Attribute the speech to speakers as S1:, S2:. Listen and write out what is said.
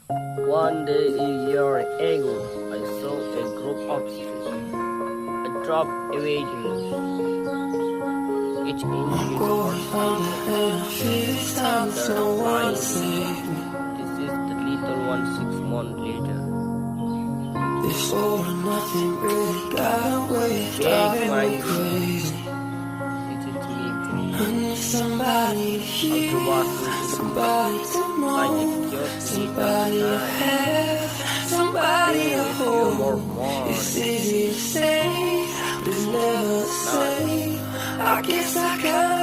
S1: One day a year ago, I saw a group of street. I dropped images, each injury for This is the little one 6 months later.
S2: This all or nothing really got away, driving me crazy. I need somebody to hear, somebody to know, somebody to have, somebody to hold. It's easy to say, but it's never the same. I guess I got